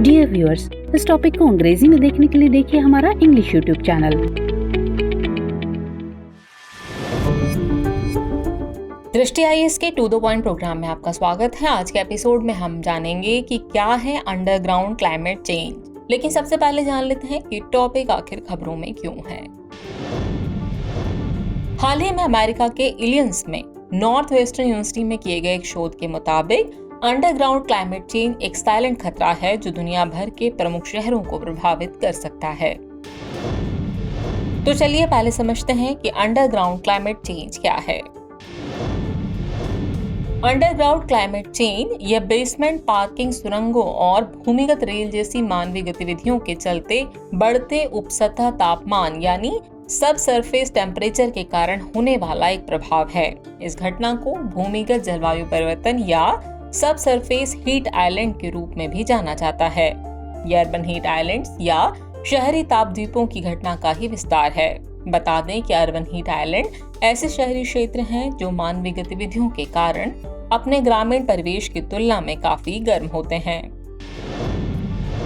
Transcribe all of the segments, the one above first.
Dear viewers, इस topic को अंग्रेजी में देखने के लिए देखिए हमारा इंग्लिश यूट्यूब चैनल। दृष्टि आईएएस के टू द पॉइंट प्रोग्राम में आपका स्वागत है। आज के एपिसोड में हम जानेंगे कि क्या है अंडरग्राउंड क्लाइमेट चेंज। लेकिन सबसे पहले जान लेते हैं कि टॉपिक आखिर खबरों में क्यों है। हाल ही में अमेरिका के इलियंस में नॉर्थ वेस्टर्न यूनिवर्सिटी में किए गए एक शोध के मुताबिक अंडरग्राउंड क्लाइमेट चेंज एक साइलेंट खतरा है जो दुनिया भर के प्रमुख शहरों को प्रभावित कर सकता है। तो चलिए पहले समझते हैं कि अंडरग्राउंड क्लाइमेट चेंज क्या है। अंडरग्राउंड क्लाइमेट चेंज यह बेसमेंट, पार्किंग, सुरंगों और भूमिगत रेल जैसी मानवीय गतिविधियों के चलते बढ़ते उपसतह तापमान यानी सब सरफेस टेम्परेचर के कारण होने वाला एक प्रभाव है। इस घटना को भूमिगत जलवायु परिवर्तन या सब सरफेस हीट आइलैंड के रूप में भी जाना जाता है। यह अर्बन हीट आइलैंड्स या शहरी तापद्वीपों की घटना का ही विस्तार है। बता दें कि अर्बन हीट आइलैंड ऐसे शहरी क्षेत्र हैं जो मानवीय गतिविधियों के कारण अपने ग्रामीण परिवेश की तुलना में काफी गर्म होते हैं।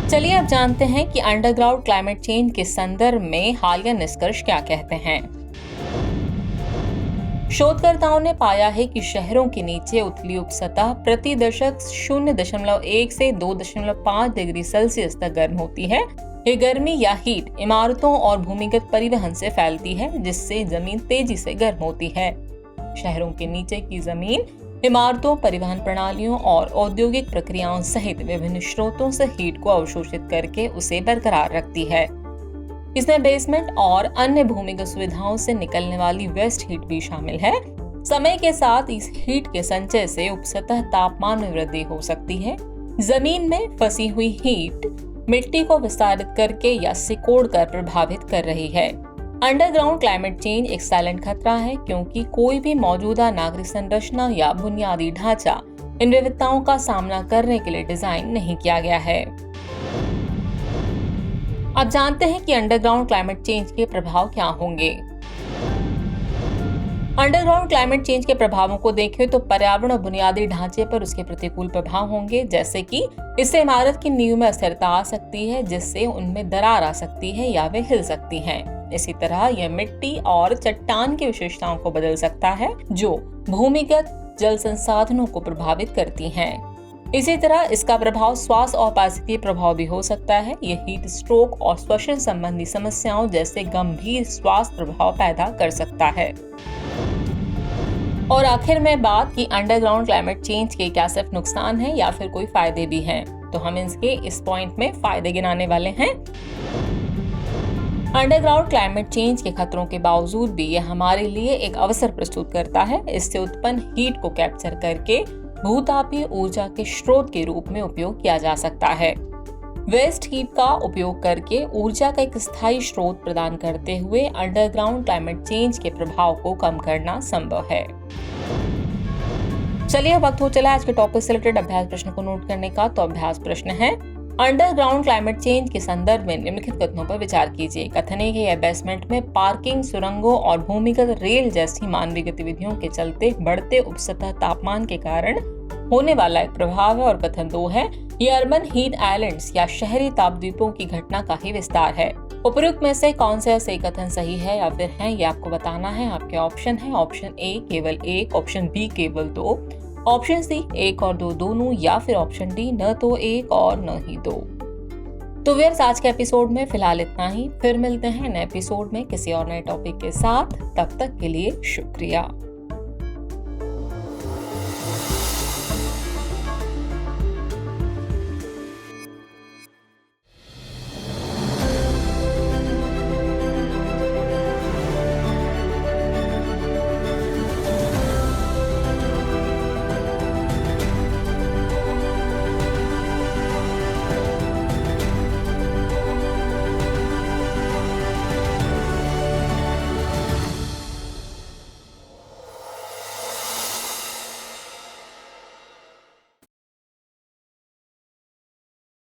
चलिए अब जानते हैं कि अंडरग्राउंड क्लाइमेट चेंज के संदर्भ में हालिया निष्कर्ष क्या कहते हैं। शोधकर्ताओं ने पाया है कि शहरों के नीचे उथली उपसतह प्रति दशक 0.1 से 2.5 डिग्री सेल्सियस तक गर्म होती है। ये गर्मी या हीट इमारतों और भूमिगत परिवहन से फैलती है, जिससे जमीन तेजी से गर्म होती है। शहरों के नीचे की जमीन इमारतों, परिवहन प्रणालियों और औद्योगिक प्रक्रियाओं सहित विभिन्न स्रोतों से हीट को अवशोषित करके उसे बरकरार रखती है। इसमें बेसमेंट और अन्य भूमिगत सुविधाओं से निकलने वाली वेस्ट हीट भी शामिल है। समय के साथ इस हीट के संचय से उपसतह तापमान में वृद्धि हो सकती है। जमीन में फंसी हुई हीट मिट्टी को विस्तारित करके या सिकोड़ कर प्रभावित कर रही है। अंडरग्राउंड क्लाइमेट चेंज एक साइलेंट खतरा है क्योंकि कोई भी मौजूदा नागरिक संरचना या बुनियादी ढांचा इन विविधताओं का सामना करने के लिए डिजाइन नहीं किया गया है। अब जानते हैं कि अंडरग्राउंड क्लाइमेट चेंज के प्रभाव क्या होंगे। अंडरग्राउंड क्लाइमेट चेंज के प्रभावों को देखें तो पर्यावरण और बुनियादी ढांचे पर उसके प्रतिकूल प्रभाव होंगे, जैसे कि इससे इमारत की नींव में अस्थिरता आ सकती है, जिससे उनमें दरार आ सकती है या वे हिल सकती हैं। इसी तरह यह मिट्टी और चट्टान की विशेषताओं को बदल सकता है, जो भूमिगत जल संसाधनों को प्रभावित करती हैं। इसी तरह इसका प्रभाव स्वास्थ्य और पारिस्थितिकीय प्रभाव भी हो सकता है। यह हीट स्ट्रोक और श्वसन संबंधी समस्याओं जैसे गंभीर स्वास्थ्य प्रभाव पैदा कर सकता है। और आखिर में बात की अंडरग्राउंड क्लाइमेट चेंज के क्या सिर्फ नुकसान है या फिर कोई फायदे भी हैं, तो हम इसके इस पॉइंट में फायदे गिनाने वाले हैं। अंडरग्राउंड क्लाइमेट चेंज के खतरों के बावजूद भी यह हमारे लिए एक अवसर प्रस्तुत करता है। इससे उत्पन्न हीट को कैप्चर करके भूतापीय ऊर्जा के स्रोत के रूप में उपयोग किया जा सकता है। वेस्ट हीट का उपयोग करके ऊर्जा का एक स्थायी स्रोत प्रदान करते हुए अंडरग्राउंड क्लाइमेट चेंज के प्रभाव को कम करना संभव है। चलिए वक्त हो चला आज के टॉपिक से रिलेटेड अभ्यास प्रश्न को नोट करने का। तो अभ्यास प्रश्न है, अंडरग्राउंड क्लाइमेट चेंज के संदर्भ में निम्नलिखित कथनों पर विचार कीजिए। कथन है कि यह बेसमेंट में पार्किंग, सुरंगों और भूमिगत रेल जैसी मानवीय गतिविधियों के चलते बढ़ते उपसतह तापमान के कारण होने वाला एक प्रभाव है। और कथन 2 है, यह अर्बन हीट आइलैंड्स या शहरी तापद्वीपों की घटना का ही विस्तार है। उपयुक्त में से कौन सा सही कथन सही है या फिर है, ये आपको बताना है। आपके ऑप्शन है ऑप्शन ए केवल 1, ऑप्शन बी केवल 2, ऑप्शन सी 1 और 2 दोनों, या फिर ऑप्शन डी न तो 1 और न ही 2। तो व्यूअर्स आज के एपिसोड में फिलहाल इतना ही। फिर मिलते हैं नए एपिसोड में किसी और नए टॉपिक के साथ। तब तक के लिए शुक्रिया।